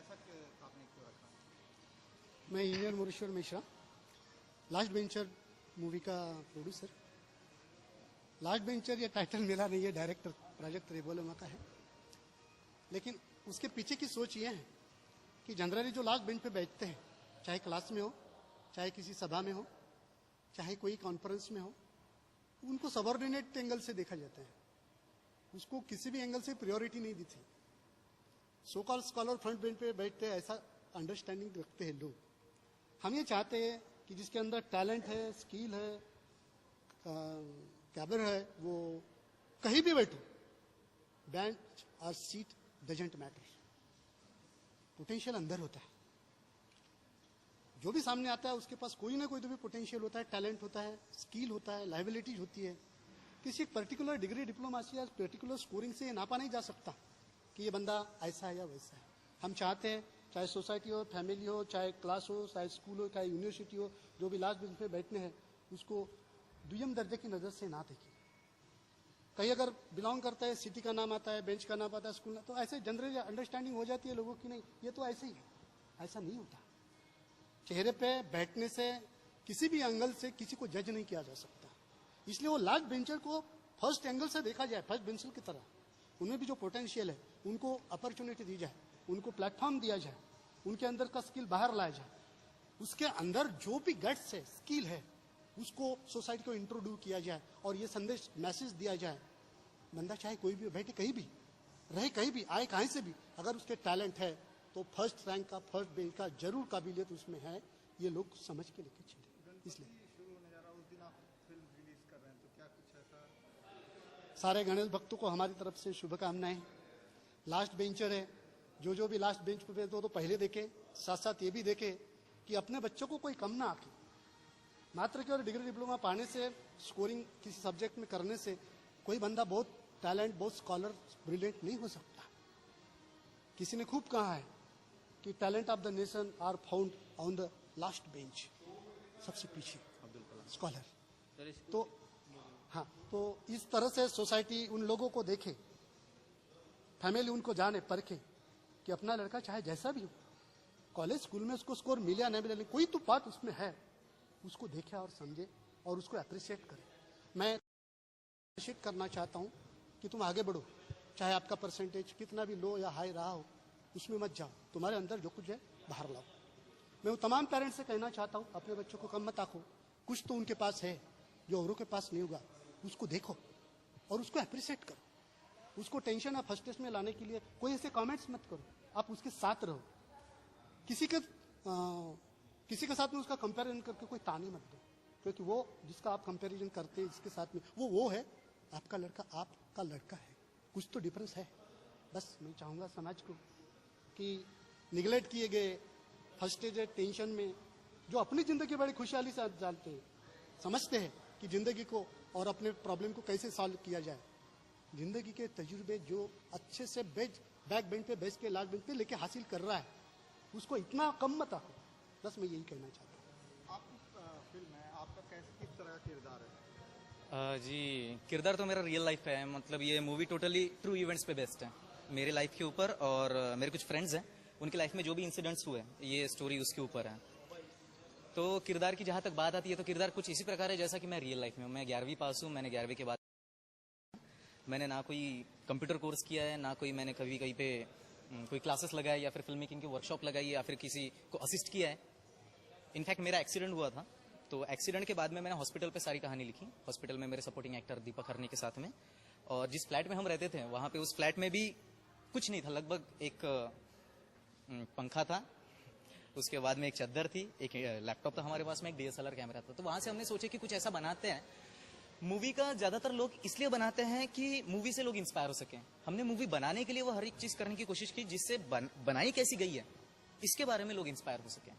आपने क्यों रखा? मैं engineer Mureshwar Mishra, last bencher movie का प्रोड्यूसर। लास्ट बेंचर ये टाइटल मेरा नहीं है, डायरेक्टर प्रोजेक्ट रेबोलेमा का है। लेकिन उसके पीछे की सोच ये है कि जनरली जो लास्ट बेंच पे बैठते हैं, चाहे क्लास में हो, चाहे किसी सभा में हो, चाहे कोई कॉन्फ्रेंस में हो, उनको सबऑर्डिनेट एंगल से देखा जाता है। उसको किसी भी एंगल से प्रायोरिटी नहीं दी थी। सो कॉल स्कॉलर फ्रंट बेंच पे बैठते हैं, ऐसा अंडरस्टैंडिंग रखते हैं लोग। हम ये चाहते हैं कि जिसके अंदर टैलेंट है, स्किल है, कैबर है, वो कहीं भी बैठो, बेंच और सीट डजंट मैटर, पोटेंशियल अंदर होता है। जो भी सामने आता है उसके पास कोई ना कोई तो भी पोटेंशियल होता है, टैलेंट होता है, स्किल होता है, लाइबिलिटीज होती है। किसी एक पर्टिकुलर डिग्री, डिप्लोमेसी या पर्टिकुलर स्कोरिंग से नापा नहीं जा सकता कि ये बंदा ऐसा है या वैसा है। हम चाहते हैं चाहे सोसाइटी हो, फैमिली हो, चाहे क्लास हो, चाहे स्कूल हो, चाहे यूनिवर्सिटी हो, जो भी लास्ट बेंच पे बैठने हैं उसको दुयम दर्जे की नज़र से ना देखें। कहीं अगर बिलोंग करता है, सिटी का नाम आता है, बेंच का नाम आता है, स्कूल, तो ऐसे जनरली अंडरस्टैंडिंग हो जाती है लोगों की, नहीं ये तो ऐसे ही है। ऐसा नहीं होता। चेहरे पे बैठने से किसी भी एंगल से किसी को जज नहीं किया जा सकता। इसलिए वो लास्ट बेंचर को फर्स्ट एंगल से देखा जाए, फर्स्ट बेंचर की तरह। उनमें भी जो पोटेंशियल है उनको अपॉर्चुनिटी दी जाए, उनको प्लेटफॉर्म दिया जाए, उनके अंदर का स्किल बाहर लाया जाए। उसके अंदर जो भी गट्स है, स्किल है, उसको सोसाइटी को इंट्रोड्यूस किया जाए और ये संदेश, मैसेज दिया जाए, बंदा चाहे कोई भी बैठे, कहीं भी रहे, कहीं भी आए, कहीं से भी, अगर उसके टैलेंट है तो फर्स्ट रैंक का, फर्स्ट बेंच का जरूर काबिलियत उसमें है। ये लोग समझ के लेके चले। इसलिए शुरू होने जा रहा उस दिन आप फिल्म रिलीज कर रहे हैं, तो क्या कुछ ऐसा? सारे गणेश भक्तों को हमारी तरफ से शुभकामनाएं। लास्ट बेंचर है, जो भी लास्ट बेंच पे तो पहले देखे, साथ साथ ये भी देखे कि अपने बच्चों को कोई कम ना आके। मात्र केवल डिग्री डिप्लोमा पाने से, स्कोरिंग किसी सब्जेक्ट में करने से कोई बंदा बहुत टैलेंट, बहुत स्कॉलर, ब्रिलियंट नहीं हो सकता। किसी ने खूब कहा है कि talent of the nation are found on the last bench, सबसे पीछे स्कॉलर। तो हाँ, तो इस तरह से सोसाइटी उन लोगों को देखे, फैमिली उनको जाने, परखे कि अपना लड़का चाहे जैसा भी हो, कॉलेज स्कूल में उसको स्कोर मिले या नहीं मिले, कोई तो बात उसमें है, उसको देखे और समझे और उसको अप्रिशिएट करे। मैं अप्रिशिएट करना चाहता हूँ कि तुम आगे बढ़ो, चाहे आपका परसेंटेज कितना भी लो या हाई रहा हो, उसमें मत जाओ, तुम्हारे अंदर जो कुछ है बाहर लाओ। मैं वो तमाम पेरेंट्स से कहना चाहता हूँ, अपने बच्चों को कम मत आंको। कुछ तो उनके पास है जो औरों के पास नहीं होगा, उसको देखो और उसको अप्रिशिएट करो। उसको टेंशन या फ्रस्ट्रेशन में लाने के लिए कोई ऐसे कमेंट्स मत करो, आप उसके साथ रहो। किसी के साथ में उसका कंपैरिजन करके कोई ताने मत दो, क्योंकि वो जिसका आप कंपैरिजन करते हैं जिसके साथ में, वो है, आपका लड़का है, कुछ तो डिफरेंस है। बस मैं चाहूँगा समाज को कि निगलेक्ट किए गए, फ्रस्ट्रेटेड, टेंशन में, जो अपनी ज़िंदगी बड़ी खुशहाली से जानते हैं, समझते हैं कि ज़िंदगी को और अपने प्रॉब्लम को कैसे सॉल्व किया जाए, ज़िंदगी के तजुर्बे जो अच्छे से बैक बेंच पे, बेंच के लास्ट बेंच पे लेके हासिल कर रहा है, उसको इतना कम मत आको। बस मैं यही कहना चाहता हूँ। आपकी फिल्म है, आपका किस तरह का किरदार है? जी, किरदार तो मेरा रियल लाइफ है। मतलब ये मूवी टोटली ट्रू इवेंट्स पे बेस्ड है, मेरे लाइफ के ऊपर। और मेरे कुछ फ्रेंड्स हैं, उनकी लाइफ में जो भी इंसिडेंट्स हुए, ये स्टोरी उसके ऊपर है। तो किरदार की जहाँ तक बात आती है, तो किरदार कुछ इसी प्रकार है जैसा कि मैं रियल लाइफ में हूँ। मैं 11वीं पास हूँ। मैंने 11वीं के बाद मैंने ना कोई कंप्यूटर कोर्स किया है, ना कोई मैंने कभी कहीं पे कोई क्लासेस लगाया या फिर फिल्म मेकिंग की वर्कशॉप लगाई या फिर किसी को असिस्ट किया है। इनफैक्ट मेरा एक्सीडेंट हुआ था, तो एक्सीडेंट के बाद में मैंने हॉस्पिटल पे सारी कहानी लिखी। हॉस्पिटल में मेरे सपोर्टिंग एक्टर दीपक हरनी के साथ में, और जिस फ्लैट में हम रहते थे वहाँ पे, उस फ्लैट में भी कुछ नहीं था, लगभग एक पंखा था, उसके बाद में एक चादर थी, एक लैपटॉप था हमारे पास में, एक DSLR कैमरा था। तो वहाँ से हमने सोचे कि कुछ ऐसा बनाते हैं। मूवी का ज्यादातर लोग इसलिए बनाते हैं कि मूवी से लोग इंस्पायर हो सकें। हमने मूवी बनाने के लिए वो हर एक चीज करने की कोशिश की जिससे बनाई कैसी गई है इसके बारे में लोग इंस्पायर हो सकें।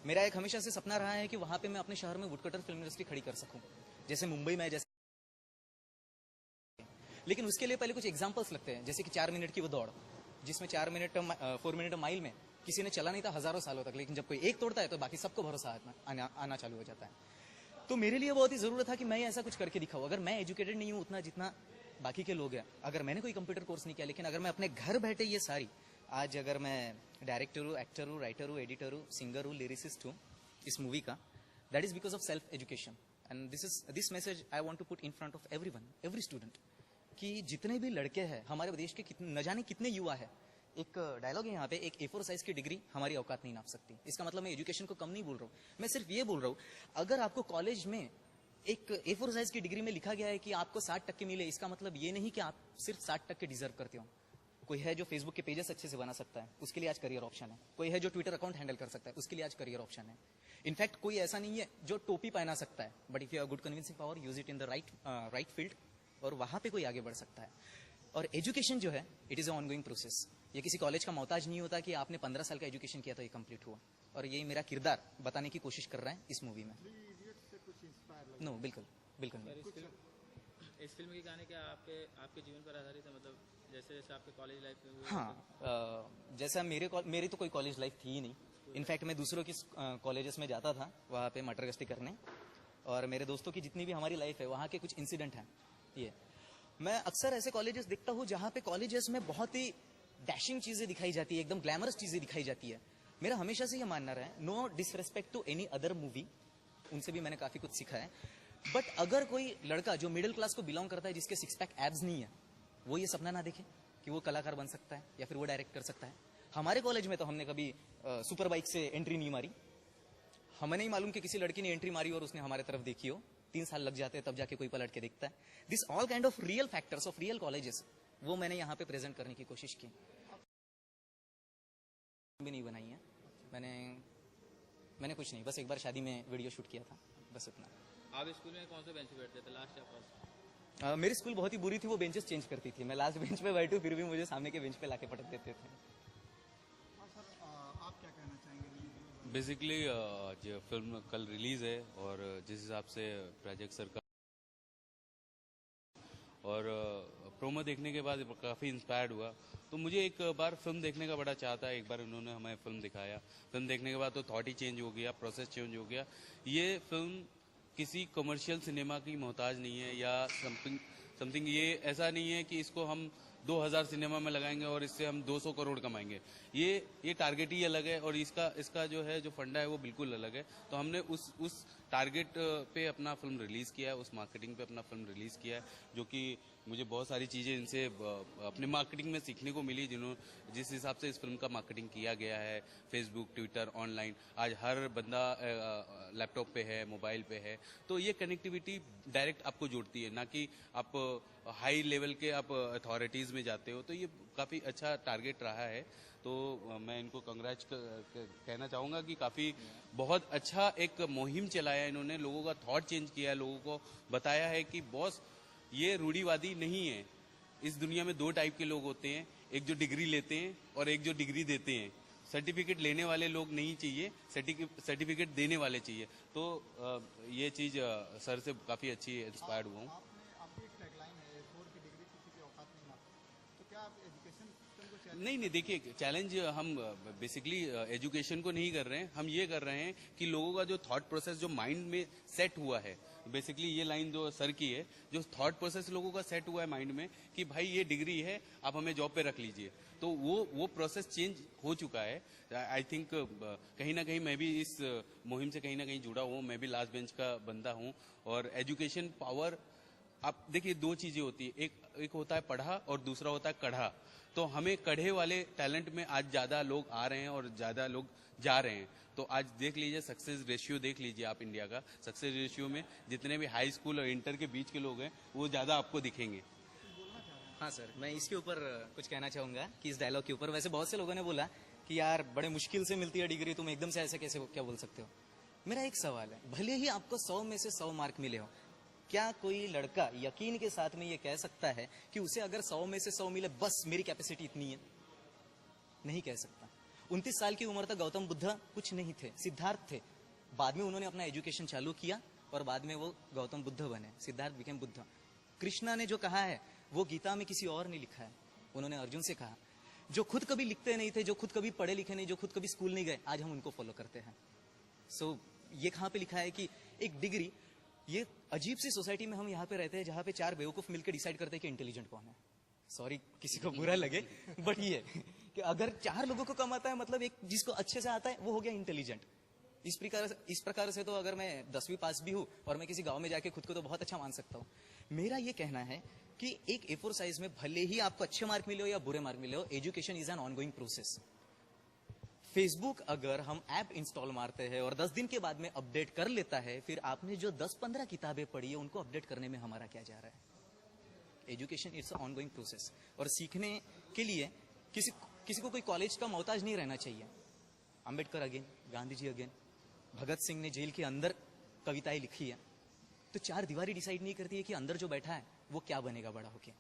मेरा एक हमेशा से सपना रहा है कि वहां पे मैं अपने शहर में वुडकटर फिल्म इंडस्ट्री खड़ी कर सकूं, जैसे मुंबई में, जैसे। लेकिन उसके लिए पहले कुछ एग्जांपल्स लगते हैं, जैसे कि 4 मिनट की वो दौड़, जिसमें 4 मिनट माइल में किसी ने चला नहीं था हजारों सालों तक, लेकिन जब कोई एक तोड़ता है तो बाकी सबको भरोसा आना चालू हो जाता है। तो मेरे लिए बहुत ही जरूरत था कि मैं ऐसा कुछ करके दिखाऊं। अगर मैं एजुकेटेड नहीं हूं उतना जितना बाकी के लोग हैं, अगर मैंने कोई कंप्यूटर कोर्स नहीं किया, लेकिन अगर मैं अपने घर बैठे ये सारी आज अगर मैं डायरेक्टर हूँ, एक्टर हूँ, राइटर हूँ, एडिटर हूँ, सिंगर हूँ, लिरिसिस्ट हूँ इस मूवी का, that is because of self education. And this message I want to put in front of everyone, every student, कि जितने भी लड़के हैं हमारे देश के, न जाने कितने युवा है। एक डायलॉग है यहाँ पे, एक A4 साइज की डिग्री हमारी औकात नहीं नाप सकती। इसका मतलब मैं एजुकेशन को कम नहीं बोल रहा हूँ, मैं सिर्फ ये बोल रहा हूँ, अगर आपको कॉलेज में एक A4 साइज की डिग्री में लिखा गया है कि आपको 60% मिले, इसका मतलब ये नहीं कि आप सिर्फ 60% डिजर्व करते हो। कोई है जो फेसबुक के पेजेस अच्छे से बना सकता है, उसके लिए आज करियर ऑप्शन है। कोई है जो ट्विटर अकाउंट हैंडल कर सकता है, उसके लिए आज करियर ऑप्शन है। इनफैक्ट कोई ऐसा नहीं है जो टोपी पहना सकता है, but if you have good convincing power, use it in the right field, और वहां पे कोई आगे बढ़ सकता है। और एजुकेशन जो है, it is a ongoing process. ये किसी कॉलेज का मोहताज नहीं होता कि आपने 15 साल का एजुकेशन किया तो ये कंप्लीट हुआ। और ये मेरा किरदार बताने की कोशिश कर रहा है इस मूवी में। नो, बिल्कुल बिल्कुल नहीं। इस फिल्म की कहानी क्या आपके जीवन पर आधारित है? मतलब जैसे जैसे आपके कॉलेज लाइफ में हुए? हाँ, जैसा मेरी तो कोई कॉलेज लाइफ थी ही नहीं। इनफैक्ट मैं दूसरों की कॉलेजेस में जाता था वहाँ पे मटर गश्ती करने, और मेरे दोस्तों की जितनी भी हमारी लाइफ है वहाँ के कुछ इंसिडेंट हैं। ये मैं अक्सर ऐसे कॉलेजेस देखता हूँ जहाँ पे कॉलेजेस में बहुत ही डैशिंग चीजें दिखाई जाती है, एकदम ग्लैमरस चीजें दिखाई जाती है। मेरा हमेशा से ये मानना रहा है, no disrespect to any other movie, उनसे भी मैंने काफी कुछ सीखा है, बट अगर कोई लड़का जो मिडिल क्लास को बिलोंग करता है, जिसके सिक्स पैक एब्स नहीं है, वो ये सपना ना देखे कि वो कलाकार बन सकता है या फिर वो डायरेक्ट कर सकता है। हमारे कॉलेज में तो हमने कभी सुपर बाइक से एंट्री नहीं मारी। हमें नहीं मालूम कि किसी लड़की ने एंट्री मारी और उसने हमारे तरफ देखी हो। 3 साल लग जाते हैं तब जाके कोई पलट के देखता है। This all kind of real factors of real colleges, वो मैंने यहाँ पे प्रेजेंट करने की कोशिश की। भी नहीं बनाई है मैंने कुछ नहीं, बस एक बार शादी में वीडियो शूट किया था, बस इतना। आप स्कूल में कौन से बेंच पे बैठते थे, लास्ट या फर्स्ट? मेरी स्कूल बहुत ही बुरी थी, वो बेंचेस चेंज करती थी। मैं लास्ट बेंच पे बैठूं फिर भी मुझे सामने के बेंच पे लाके पटक देते थे। हाँ सर, आप क्या कहना चाहेंगे? बेसिकली जो फिल्म कल रिलीज है, और जिस हिसाब से प्राजक्त सर का और प्रोमो देखने के बाद काफ़ी इंस्पायर्ड हुआ, तो मुझे एक बार फिल्म देखने का बड़ा चाह था। एक बार उन्होंने हमें फिल्म दिखाया, फिल्म देखने के बाद तो थॉट ही चेंज हो गया, प्रोसेस चेंज हो गया। ये फिल्म किसी कमर्शियल सिनेमा की मोहताज नहीं है या समथिंग। ये ऐसा नहीं है कि इसको हम 2000 सिनेमा में लगाएंगे और इससे हम 200 करोड़ कमाएंगे। ये टारगेट ही अलग है, और इसका जो है जो फंडा है वो बिल्कुल अलग है। तो हमने उस टारगेट पे अपना फिल्म रिलीज़ किया है, उस मार्केटिंग पे अपना फिल्म रिलीज़ किया है, जो कि मुझे बहुत सारी चीज़ें इनसे अपने मार्केटिंग में सीखने को मिली। जिस हिसाब से इस फिल्म का मार्केटिंग किया गया है, फेसबुक, ट्विटर, ऑनलाइन, आज हर बंदा लैपटॉप पे है, मोबाइल पे है, तो ये कनेक्टिविटी डायरेक्ट आपको जोड़ती है, ना कि आप हाई लेवल के आप अथॉरिटीज़ में जाते हो। तो ये काफ़ी अच्छा टारगेट रहा है। तो मैं इनको कंग्रेच कहना चाहूँगा कि काफ़ी बहुत अच्छा एक मुहिम चलाया इन्होंने, लोगों का थॉट चेंज किया है, लोगों को बताया है कि बॉस ये रूढ़िवादी नहीं है। इस दुनिया में 2 टाइप के लोग होते हैं, एक जो डिग्री लेते हैं और एक जो डिग्री देते हैं। सर्टिफिकेट लेने वाले लोग नहीं चाहिए, सर्टिफिकेट देने वाले चाहिए। तो ये चीज़ सर से काफ़ी अच्छी इंस्पायर्ड हुआ हूँ। आपकी एक टैगलाइन है, 4 की डिग्री किसी की औकात नहीं नापती, तो क्या आप एजुकेशन सिस्टम को चैलेंज? नहीं, देखिए, चैलेंज हम बेसिकली एजुकेशन को नहीं कर रहे हैं, हम ये कर रहे हैं कि लोगों का जो थॉट प्रोसेस जो माइंड में सेट हुआ है, बेसिकली ये लाइन जो सर की है, जो थॉट प्रोसेस लोगों का सेट हुआ है माइंड में कि भाई ये डिग्री है, आप हमें जॉब पे रख लीजिए, तो वो प्रोसेस चेंज हो चुका है। आई थिंक कहीं ना कहीं मैं भी इस मुहिम से कहीं ना कहीं जुड़ा हूँ। मैं भी लास्ट बेंच का बंदा हूँ। और एजुकेशन पावर, आप देखिए, 2 चीजें होती है, एक होता है पढ़ा और दूसरा होता है कढ़ा। तो हमें कढ़े वाले टैलेंट में आज ज्यादा लोग आ रहे हैं और ज्यादा लोग जा रहे हैं। तो आज देख लीजिए, सक्सेस रेशियो देख लीजिए आप, इंडिया का सक्सेस रेशियो में जितने भी हाई स्कूल और इंटर के बीच के लोग हैं वो ज्यादा आपको दिखेंगे। हाँ सर, मैं इसके ऊपर कुछ कहना चाहूंगा कि इस डायलॉग के ऊपर, वैसे बहुत से लोगों ने बोला कि यार बड़े मुश्किल से मिलती है डिग्री, तुम एकदम से ऐसे कैसे क्या बोल सकते हो। मेरा एक सवाल है, भले ही आपको 100 में से 100 मार्क मिले हो, क्या कोई लड़का यकीन के साथ में ये कह सकता है कि उसे अगर 100 में से 100 मिले बस मेरी कैपेसिटी इतनी है? नहीं कह सकता। 29 साल की उम्र तक गौतम बुद्ध कुछ नहीं थे, सिद्धार्थ थे। बाद में उन्होंने अपना एजुकेशन चालू किया और बाद में वो गौतम बुद्ध बने, सिद्धार्थ बिकेम बुद्ध। कृष्णा ने जो कहा है वो गीता में किसी और ने लिखा है, उन्होंने अर्जुन से कहा। जो खुद कभी लिखते नहीं थे, जो खुद कभी पढ़े लिखे नहीं, जो खुद कभी स्कूल नहीं गए, आज हम उनको फॉलो करते हैं। सो ये कहाँ पे लिखा है कि एक डिग्री, ये अजीब सी सोसाइटी में हम यहाँ पे रहते हैं जहाँ पे 4 बेवकूफ मिलकर डिसाइड करते हैं कि इंटेलिजेंट कौन है। सॉरी किसी को बुरा लगे, बट ये कि अगर 4 लोगों को कम आता है मतलब एक जिसको अच्छे से आता है वो हो गया इंटेलिजेंट। इस प्रकार से तो अगर मैं 10वीं पास भी हूं और मैं किसी गांव में जाके खुद को तो बहुत अच्छा मान सकता हूं। मेरा ये कहना है कि एक A4 साइज में भले ही आपको अच्छे मार्क मिले हो या बुरे मार्क मिले हो, education is an ongoing process. Facebook अगर हम ऐप इंस्टॉल मारते हैं और 10 दिन के बाद में अपडेट कर लेता है, फिर आपने जो 10-15 किताबें पढ़ी है उनको अपडेट करने में हमारा क्या जा रहा है। Education it's a ongoing process और सीखने के लिए किसी को कोई कॉलेज का मोहताज नहीं रहना चाहिए। अंबेडकर अगेन, गांधी जी अगेन, भगत सिंह ने जेल के अंदर कविताएं लिखी है, तो 4 दीवारी डिसाइड नहीं करती है कि अंदर जो बैठा है वो क्या बनेगा बड़ा होके।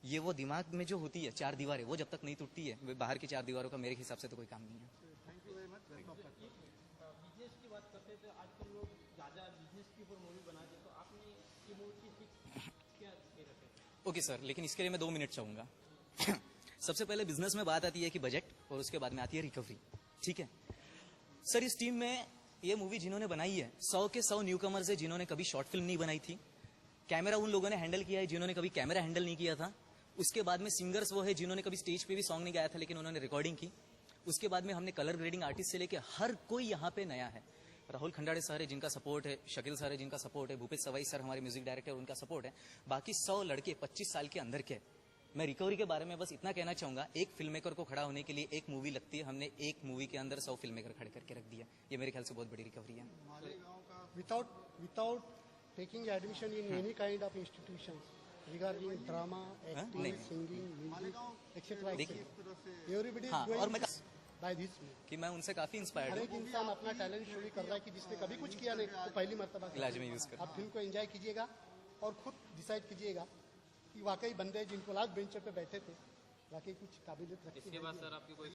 ये वो दिमाग में जो होती है 4 दीवारें, वो जब तक नहीं टूटती है, वे बाहर की 4 दीवारों का मेरे हिसाब से तो कोई काम नहीं है। Thank you very much. Business की बात करते हैं तो आजकल लोग ज़्यादा बिजनेस के ऊपर मूवी बनाते हैं, तो आपने ये मूवी की क्या दे रखे हैं? ओके सर, लेकिन इसके लिए मैं 2 मिनट चाहूंगा। सबसे पहले बिजनेस में बात आती है कि बजट, और उसके बाद में आती है रिकवरी। ठीक है सर, इस टीम में ये मूवी जिन्होंने बनाई है 100 के 100 न्यू कमर्स है जिन्होंने कभी शॉर्ट फिल्म नहीं बनाई थी। कैमरा उन लोगों ने हैंडल किया है जिन्होंने कभी कैमरा हैंडल नहीं किया था। उसके बाद में सिंगर्स वो है जिन्होंने कभी स्टेज पे भी सॉन्ग नहीं गाया था लेकिन उन्होंने रिकॉर्डिंग की। उसके बाद में हमने कलर ग्रेडिंग आर्टिस्ट से लेके हर कोई यहाँ पे नया है। राहुल खंडाड़े सर है जिनका सपोर्ट है, शकील सर है जिनका सपोर्ट है, भूपेश सवाई सर हमारे म्यूजिक डायरेक्टर उनका सपोर्ट है। बाकी 100 लड़के 25 साल के अंदर के। मैं रिकवरी के बारे में बस इतना कहना चाहूंगा, एक फिल्म मेकर को खड़ा होने के लिए एक मूवी लगती है, हमने एक मूवी के अंदर 100 फिल्म मेकर खड़े करके रख दिया। ये मेरे ख्याल से बहुत बड़ी रिकवरी है। मालेगांव का without taking admission in any kind of institutions regarding drama, acting, नहीं। singing, music, Malegaon etc. देखिए, इस तरह से Everybody is हाँ, और going मैं by this way. कि मैं उनसे काफी इंस्पायर्ड हर हूँ। एक इंसान अपना टैलेंट शो भी कर रहा है कि जिसने कभी कुछ किया नहीं तो पहली मर्तबा कर इलाज में रहा है। यूज कर। आप फिल्म को एंजॉय कीजिएगा और खुद डिसाइड कीजिएगा कि वाकई बंदे जिनको लास्ट बेंच पे बैठे थे वाकई कुछ काबिलियत रखते इसके हैं। बाद सर आपकी कोई